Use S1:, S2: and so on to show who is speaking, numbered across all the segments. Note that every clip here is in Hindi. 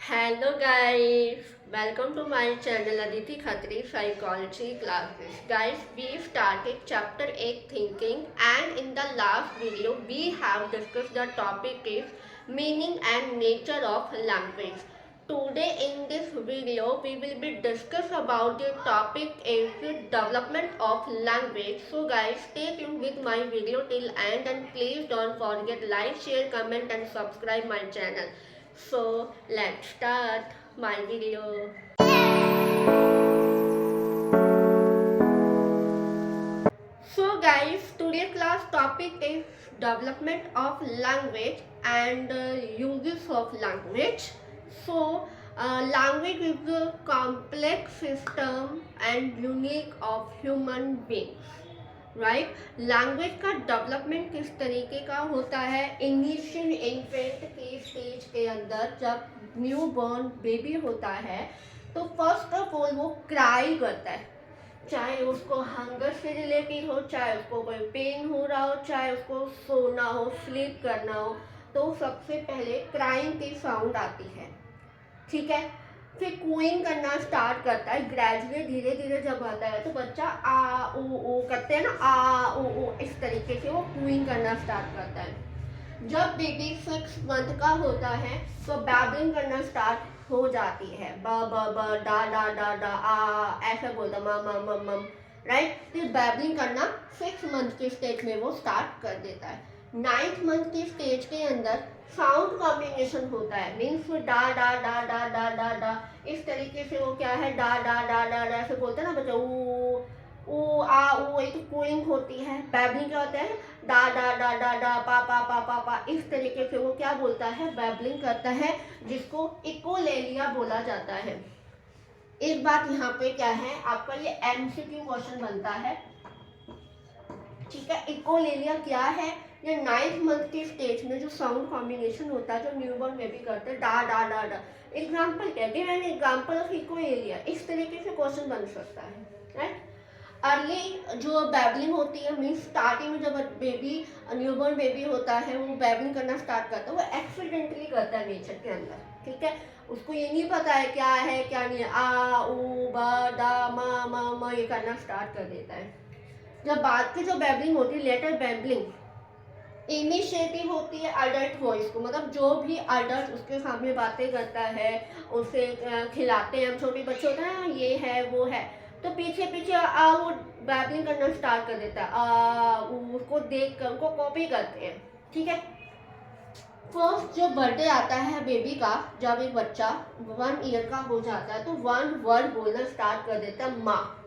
S1: Hello guys, welcome to my channel Aditi Khatri Psychology Classes. Guys, we started chapter 8 thinking, and in the last video we have discussed the topic is meaning and nature of language. Today in this video we will be discuss about the topic is the development of language. So guys, stay tuned with my video till end and please don't forget like, share, comment and subscribe my channel. So let's start my video. So guys, today's class topic is development of language and uses of language. So language is a complex system and unique of human beings. Right language का डेवलपमेंट किस तरीके का होता है इनिशियल इन्फेंट की स्टेज के अंदर जब न्यू बॉर्न बेबी होता है तो फर्स्ट ऑफ ऑल वो क्राई करता है, चाहे उसको हंगर से रिलेटेड हो, चाहे उसको कोई पेन हो रहा हो, चाहे उसको सोना हो, स्लीप करना हो, तो सबसे पहले क्राइंग की साउंड आती है। ठीक है, फिर कूइंग करना स्टार्ट करता है। ग्रेजुअली धीरे धीरे जब आता है तो बच्चा आ ऊ करते हैं ना, आ ऊ इस तरीके से वो कूइंग करना स्टार्ट करता है। जब बेबी 6 मंथ का होता है तो बैबलिंग करना स्टार्ट हो जाती है, ब ब ब डा डा डा डा आ ऐसा बोलता मम मम मम मम, राइट। फिर बैबलिंग करना 6 मंथ के स्टेज में वो स्टार्ट कर देता है। 9th मंथ की स्टेज के अंदर साउंड कॉम्बिनेशन होता है, मीन्स डा डा डा डा डा डा डा इस तरीके से वो क्या है डा डा डा डा डा ऐसे बोलते हैं ना बच्चा, ऊ आ ऊ, एक कूइंग होती है। बैबलिंग क्या होता है डा डा डा डा डा पा पा पा पा पा इस तरीके से वो क्या बोलता है बैबलिंग करता है, जिसको इकोलेलिया बोला जाता है। एक बात यहाँ पे क्या है, आपका ये एमसीक्यू क्वेश्चन बनता है। ठीक है, इकोलेलिया क्या है, ये 9th मंथ के स्टेज में जो साउंड कॉम्बिनेशन होता है जो न्यूबॉर्न बेबी करते हैं डा डा डा डा। एग्जाम्पल क्या है, एन एग्जाम्पल ऑफ इकोलेलिया, इस तरीके से क्वेश्चन बन सकता है, राइट। अर्ली जो बैबलिंग होती है, मीन्स स्टार्टिंग में जब बेबी न्यूबॉर्न बेबी होता है वो बैबलिंग करना स्टार्ट करता है, वो एक्सीडेंटली करता है नेचर के अंदर। ठीक है, उसको ये नहीं पता है क्या नहीं है, आ ऊ बा डा मा मा मा ये करना स्टार्ट कर देता है। जब बाद की जो बैबलिंग होती है, लेटर बैबलिंग, इनिशिएटिव होती है अडल्ट वॉइस को, मतलब जो भी अडल्ट उसके सामने बातें करता है, उसे खिलाते हैं, हम छोटे बच्चे होते हैं ये है वो है, तो पीछे पीछे आ वो बैबलिंग करना स्टार्ट कर देता है, आ उसको देख कर उनको कॉपी करते हैं। ठीक है, फर्स्ट जो बर्थडे आता है बेबी का, जब एक बच्चा 1 ईयर का हो जाता है तो 1 वर्ड बोलना स्टार्ट कर देता है, माँ।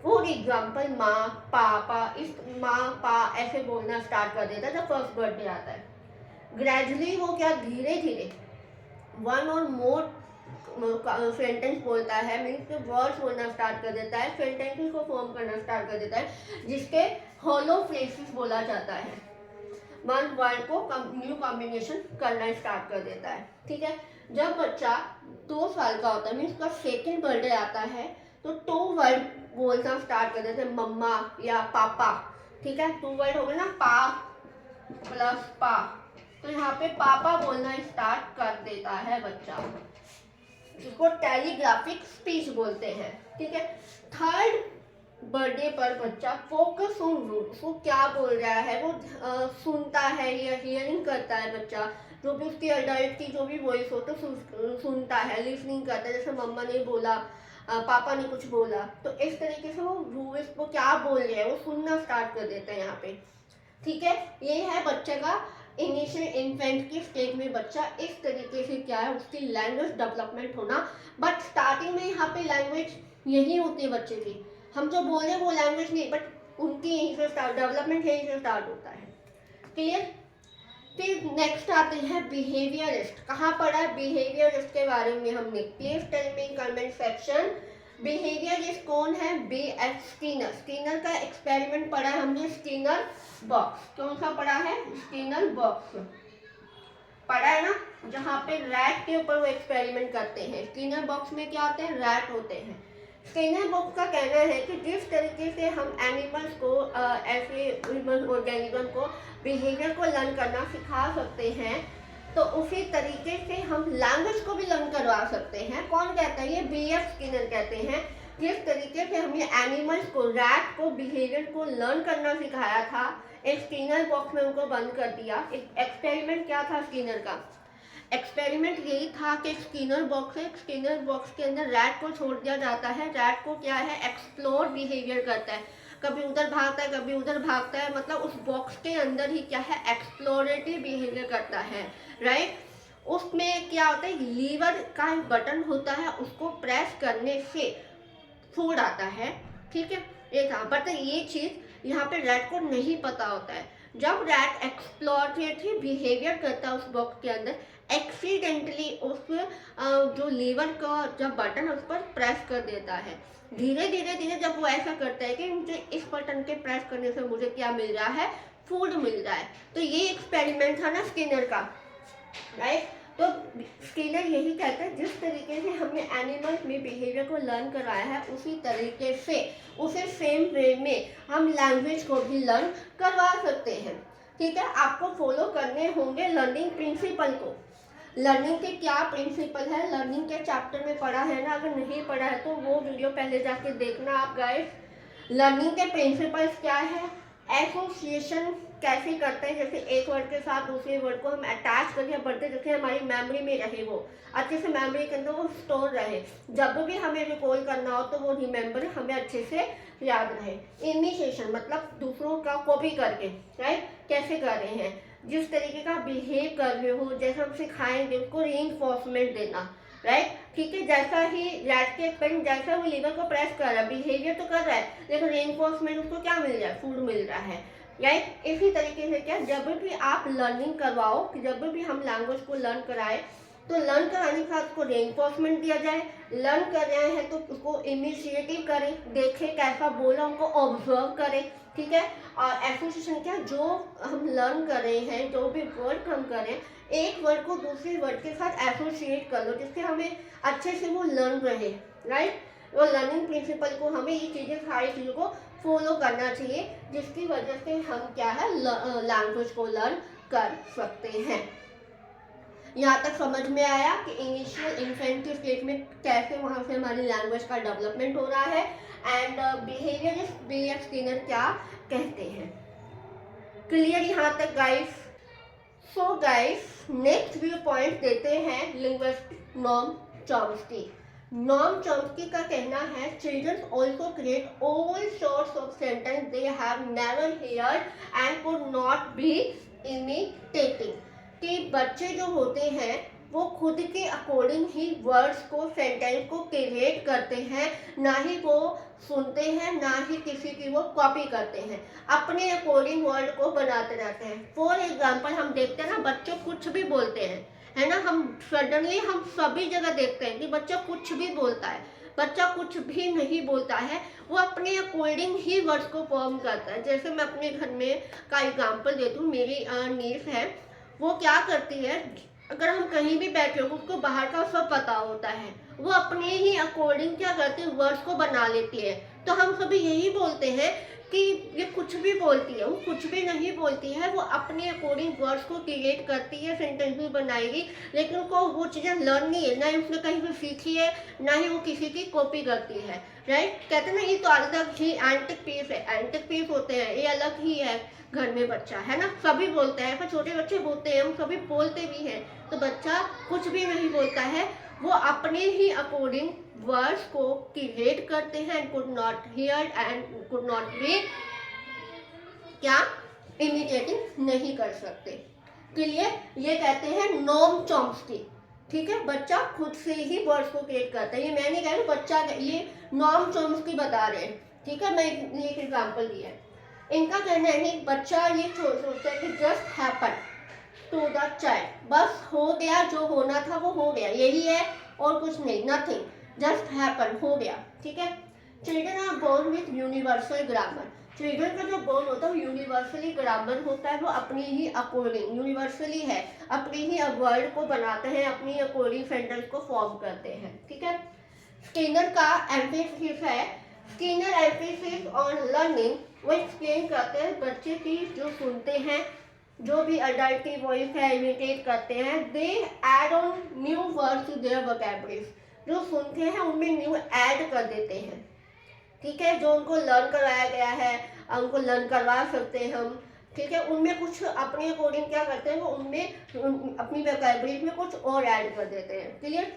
S1: फॉर एग्जाम्पल माँ पापा, इस माँ पा ऐसे बोलना स्टार्ट कर देता है जब फर्स्ट बर्थडे आता है। ग्रेजुअली वो क्या धीरे धीरे 1 और मोर सेंटेंस बोलता है, मीन्स वर्ड्स बोलना स्टार्ट कर देता है, सेंटेंसेस को फॉर्म करना स्टार्ट कर देता है, जिसके होलो फ्रेसेस बोला जाता है। 1 वर्ड को न्यू कॉम्बिनेशन करना स्टार्ट कर देता है। ठीक है, जब बच्चा 2 साल का होता है, मीन्स उसका सेकेंड बर्थडे आता है तो 2 वर्ड बोलना स्टार्ट कर देते हैं, मम्मा या पापा। ठीक है, 2 वर्ड हो गए ना, पा प्लस पा, तो यहाँ पे पापा बोलना स्टार्ट कर देता है बच्चा, जिसको टेलीग्राफिक स्पीच बोलते हैं। ठीक है, 3rd बर्थडे पर बच्चा फोकस ऑन रूट्स, वो क्या बोल रहा है वो सुनता है या हियरिंग करता है बच्चा, जो भी उसकी अडल्ट की जो भी वॉइस हो तो सुनता है, लिसनिंग करता है। जैसे मम्मा ने बोला, पापा ने कुछ बोला, तो इस तरीके से वो वॉइस को क्या बोल रहे हैं वो सुनना स्टार्ट कर देता है यहाँ पे। ठीक है, ये है बच्चे का इनिशियल इन्फेंट की स्टेज में बच्चा इस तरीके से क्या है उसकी लैंग्वेज डेवलपमेंट होना। बट स्टार्टिंग में यहाँ पे लैंग्वेज यही होती है बच्चे की, हम जो बोल रहे हैं वो लैंग्वेज नहीं, बट उनकी यहीं से स्टार्ट, डेवलपमेंट यहीं से स्टार्ट होता है। क्लियर। फिर नेक्स्ट आते हैं बिहेवियरिस्ट। कहाँ पढ़ा है बिहेवियरिस्ट के बारे में हमने, please tell me comment section. Behaviourist कौन है, बी एफ स्किनर। स्किनर का एक्सपेरिमेंट पढ़ा है हमने, स्किनर बॉक्स। कौन सा पढ़ा है, स्किनर बॉक्स पढ़ा है ना, जहाँ पे रैट के ऊपर वो एक्सपेरिमेंट करते हैं। स्किनर बॉक्स में क्या होते हैं, रैट होते हैं। स्किनर बॉक्स का कहना है कि जिस तरीके से हम एनिमल्स को ऐसे ऑर्गेनिज्म को बिहेवियर को लर्न करना सिखा सकते हैं, तो उसी तरीके से हम लैंग्वेज को भी लर्न करवा सकते हैं। कौन कहता है? ये BF स्किनर कहते हैं। जिस तरीके से हमने एनिमल्स को, रैट को बिहेवियर को लर्न करना सिखाया था, एक स्किनर बॉक्स में उनको बंद कर दिया। एक एक्सपेरिमेंट क्या था स्किनर का? एक्सपेरिमेंट यही था कि स्किनर बॉक्स के अंदर रैट को छोड़ दिया जाता है। रैट को क्या है, एक्सप्लोर बिहेवियर करता है, कभी उधर भागता है कभी उधर भागता है, मतलब उस बॉक्स के अंदर ही क्या है, एक्सप्लोरेटिव बिहेवियर करता है, राइट। उसमें क्या होता है, लीवर का बटन होता है, उसको प्रेस करने से फूड आता है, ठीक है, ये था। बट ये चीज़ यहाँ पे रैट को नहीं पता होता है। जब रैट एक्सप्लोरेटरी बिहेवियर करता है उस बॉक्स के अंदर, एक्सीडेंटली उस जो लीवर का जब बटन है उस पर प्रेस कर देता है। धीरे धीरे जब वो ऐसा करता है कि मुझे इस बटन के प्रेस करने से मुझे क्या मिल रहा है, फूड मिल रहा है। तो ये एक्सपेरिमेंट था ना स्किनर का, राइट। तो स्किनर यही कहता है जिस तरीके से हमने एनिमल्स में बिहेवियर को लर्न कराया है, उसी तरीके से, उसे सेम वे में हम लैंग्वेज को भी लर्न करवा सकते हैं, ठीक है। आपको फॉलो करने होंगे लर्निंग प्रिंसिपल को। लर्निंग के क्या प्रिंसिपल है, लर्निंग के चैप्टर में पढ़ा है ना, अगर नहीं पढ़ा है तो वो वीडियो पहले जाके देखना आप गाइस। लर्निंग के प्रिंसिपल्स क्या है, एसोसिएशन कैसे करते हैं, जैसे एक वर्ड के साथ दूसरे वर्ड को हम अटैच करके बढ़ते, जैसे हमारी मेमोरी में रहे, वो अच्छे से मेमोरी के अंदर वो स्टोर रहे, जब भी हमें रिकॉल करना हो तो वो रिमेंबर हमें अच्छे से याद रहे। इमिटेशन मतलब दूसरों का कॉपी करके, राइट, कैसे कर रहे हैं, जिस तरीके का बिहेव कर रहे हो, जैसे हम सिखाएंगे उसको रीइंफोर्समेंट देना, राइट, ठीक है। जैसा ही रैट के पेन, जैसा वो लीवर को प्रेस कर रहा है, बिहेवियर तो कर रहा है, लेकिन रीइंफोर्समेंट उसको क्या मिल रहा है, फूड मिल रहा है, राइट। इसी तरीके से क्या, जब भी आप लर्निंग करवाओ, जब भी हम लैंग्वेज को लर्न कराएं, तो लर्न कराने के साथ उसको रीइंफोर्समेंट दिया जाए। लर्न कर रहे हैं तो उसको इनिशिएटिव करें, देखें कैसा बोला, उनको ऑब्जर्व करें, ठीक है। और एसोसिएशन क्या, जो हम लर्न कर रहे हैं, जो भी वर्ड हम करें, एक वर्ड को दूसरे वर्ड के साथ एसोसिएट कर लो, जिससे हमें अच्छे से वो लर्न रहे, राइट। वो लर्निंग प्रिंसिपल को हमें ये चीज़ें, सारी चीज़ों को फॉलो करना चाहिए, जिसकी वजह से हम क्या है, लैंग्वेज को लर्न कर सकते हैं। यहाँ तक समझ में आया कि इनिशियल इन्फेंटिव स्टेज में कैसे वहाँ से हमारी लैंग्वेज का डेवलपमेंट हो रहा है, एंड बिहेवियर BF स्किनर क्या कहते हैं। क्लियर यहाँ तक guys? So guys, next viewpoint देते हैं लिंग्विस्टिक नॉर्म चॉम्स्की। नॉर्म चॉम्स्की का कहना है, children also create all sorts of sentence they have never heard and could not be imitating. कि बच्चे जो होते हैं वो खुद के अकॉर्डिंग ही वर्ड्स को, सेंटेंस को क्रिएट करते हैं, ना ही वो सुनते हैं, ना ही किसी की वो कॉपी करते हैं, अपने अकॉर्डिंग वर्ड को बनाते रहते हैं। फॉर एग्जाम्पल हम देखते हैं ना, बच्चे कुछ भी बोलते हैं, है ना, हम सडनली हम सभी जगह देखते हैं कि बच्चा कुछ भी बोलता है। बच्चा कुछ भी नहीं बोलता है, वो अपने अकॉर्डिंग ही वर्ड्स को फॉर्म करता है। जैसे मैं अपने घर में का एग्जाम्पल देती हूँ, मेरी नीस है, वो क्या करती है, अगर हम कहीं भी बैठे हो, उसको बाहर का सब पता होता है, वो अपने ही अकॉर्डिंग क्या करती है, वर्ड्स को बना लेती है। तो हम सभी यही बोलते हैं कि ये कुछ भी बोलती है, वो कुछ भी नहीं बोलती है, वो अपने अकॉर्डिंग वर्ड्स को क्रिएट करती है, सेंटेंस भी बनाएगी, लेकिन उनको वो चीज़ें लर्न नहीं है, ना ही उसने कहीं भी सीखी है, ना ही वो किसी की कॉपी करती है, राइट। कहते हैं ना, ये तो अलग ही एंटिक पीस है, एंटिक पीस होते हैं, ये अलग ही है। घर में बच्चा है ना, सभी बोलते हैं, पर छोटे बच्चे बोलते हैं, हम सभी बोलते भी हैं। तो बच्चा कुछ भी नहीं बोलता है, वो अपने ही अकॉर्डिंग वर्ड्स को क्रिएट करते हैं, could not here and could not B क्या इमिटेटिंग नहीं कर सकते। क्लियर? ये कहते हैं नॉर्म चॉम्स्की, ठीक है। बच्चा खुद से ही वर्ड्स को क्रिएट करता है, ये मैं नहीं कह रही, बच्चा, ये नॉर्म चॉम्स्की बता रहे हैं, ठीक है। मैं एक एग्जाम्पल दिया है। इनका कहना है कि बच्चा ये सोचता है कि just happen to the child, बस हो गया, जो होना था वो हो गया, यही है और कुछ नहीं, नथिंग, जस्ट हैपन, हो गया, ठीक है। Children are born with universal grammar. Children का जो बोर्न होता है वो यूनिवर्सली ग्रामर होता है, वो अपनी ही अकॉर्डिंग, यूनिवर्सली है, अपनी ही वर्ड को बनाते हैं, अपनी अकॉर्डिंग सेंटेंस को फॉर्म करते हैं, ठीक है। स्किनर का एम्फेसिस है, स्किनर एम्फेसिस ऑन लर्निंग, वो एक्सप्लेन करते हैं बच्चे की जो सुनते हैं, जो भी अडल्टी वॉइस है इमिटेट करते हैं, they add on new words to their vocabularies. जो सुनते हैं उनमें न्यू ऐड कर देते हैं, ठीक है। जो उनको लर्न करवाया गया है उनको लर्न करवा सकते हैं हम, ठीक है। उनमें कुछ अपने अकॉर्डिंग क्या करते हैं, वो उनमें अपनी वोकैबुलरीज में कुछ और ऐड कर देते हैं। क्लियर।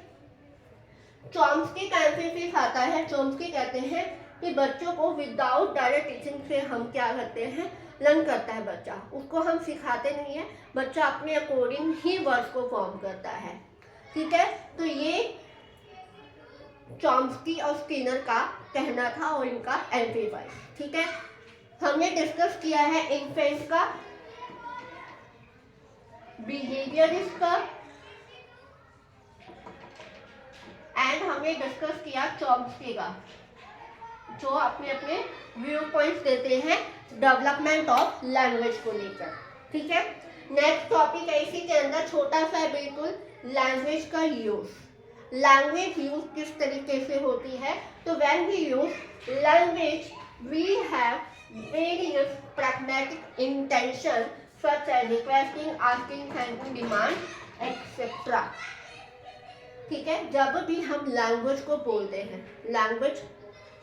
S1: चॉम्स्की का एम्फेसिस आता है। चॉम्स्की कहते हैं कि बच्चों को विदाउट डायरेक्ट टीचिंग से हम क्या करते हैं, लर्न करता है बच्चा, उसको हम सिखाते नहीं है, बच्चा अपने अकॉर्डिंग ही वर्ड्स को फॉर्म करता है, ठीक है। तो ये चॉम्स्की और स्किनर का कहना था और इनका एम्फेसाइज, ठीक है। हमने डिस्कस किया है इन्फेंट का, बिहेवियरिस्ट का, एंड हमने डिस्कस किया चॉम्स्की का, जो अपने अपने व्यू पॉइंट्स देते हैं डेवलपमेंट ऑफ लैंग्वेज को लेकर, ठीक है। नेक्स्ट टॉपिक है इसी के अंदर छोटा सा है बिल्कुल, लैंग्वेज का यूज। लैंग्वेज यूज किस तरीके से होती है, तो when we use language we have various pragmatic intention such as requesting, asking, thanking, demand etcetera, ठीक है। जब भी हम लैंग्वेज को बोलते हैं, लैंग्वेज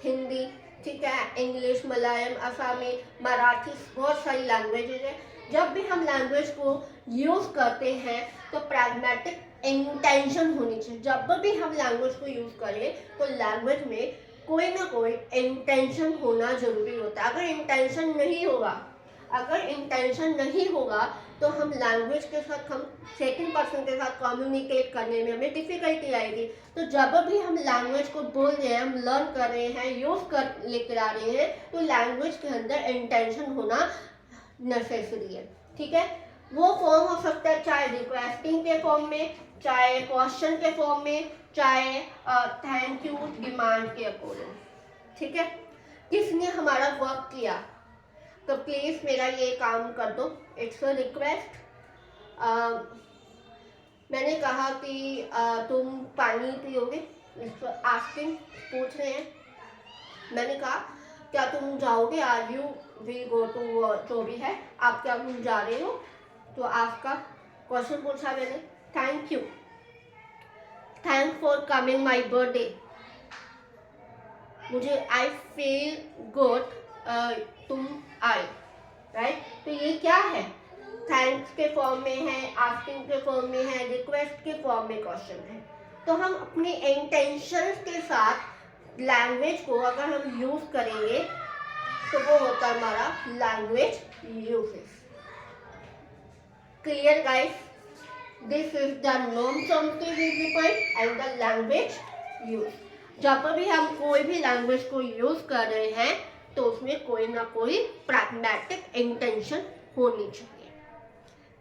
S1: हिंदी, ठीक है, इंग्लिश, मलयालम, असमी, मराठी, बहुत सारी लैंग्वेजेज है। जब भी हम लैंग्वेज को यूज़ करते हैं तो प्रैग्मेटिक इंटेंशन होनी चाहिए। जब भी हम लैंग्वेज को यूज़ करें तो लैंग्वेज में कोई ना कोई इंटेंशन होना जरूरी होता है। अगर इंटेंशन नहीं होगा तो हम लैंग्वेज के साथ, हम सेकंड पर्सन के साथ कम्युनिकेट करने में हमें डिफिकल्टी आएगी। तो जब भी हम लैंग्वेज को बोल रहे हैं, हम लर्न कर रहे हैं, यूज़ कर लेकर आ रहे हैं, तो लैंग्वेज के अंदर इंटेंशन होना नेसेसरी है, ठीक है। वो फॉर्म हो सकता है चाहे रिक्वेस्टिंग के फॉर्म में, चाहे क्वेश्चन के फॉर्म में, चाहे थैंक यू, डिमांड के अकॉर्डिंग, ठीक है। किसने हमारा वर्क किया तो प्लीज मेरा ये काम कर दो, इट्स अ रिक्वेस्ट। मैंने कहा कि तुम पानी पियोगे, आस्किंग, पूछ रहे हैं। मैंने कहा क्या तुम जाओगे, are you will go to, जो भी है, आप क्या तुम जा रहे हो, तो आपका क्वेश्चन पूछा मैंने। Thank you, thank for coming my birthday, मुझे आई फील गुड तुम आए, राइट। तो ये क्या है, थैंक्स के फॉर्म में है, आस्किंग के फॉर्म में है, रिक्वेस्ट के फॉर्म में क्वेश्चन है। तो हम अपनी इंटेंशंस के साथ लैंग्वेज को अगर हम यूज करेंगे तो वो होता है हमारा language usage. Clear guys, this is the non Chomsky point and the language use. जब भी हम कोई भी लैंग्वेज को यूज कर रहे हैं तो उसमें कोई ना कोई प्रैग्मेटिक इंटेंशन होनी चाहिए।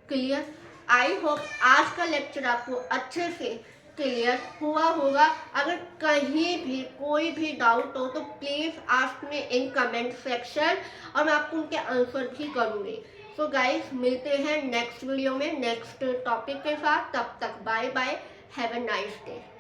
S1: क्लियर। आई होप आज का लेक्चर आपको अच्छे से क्लियर हुआ होगा। अगर कहीं भी कोई भी डाउट हो तो please ask me in comment section और मैं आपको उनके आंसर भी करूँगी। सो गाइस, मिलते हैं नेक्स्ट वीडियो में नेक्स्ट टॉपिक के साथ। तब तक bye bye, have a nice day.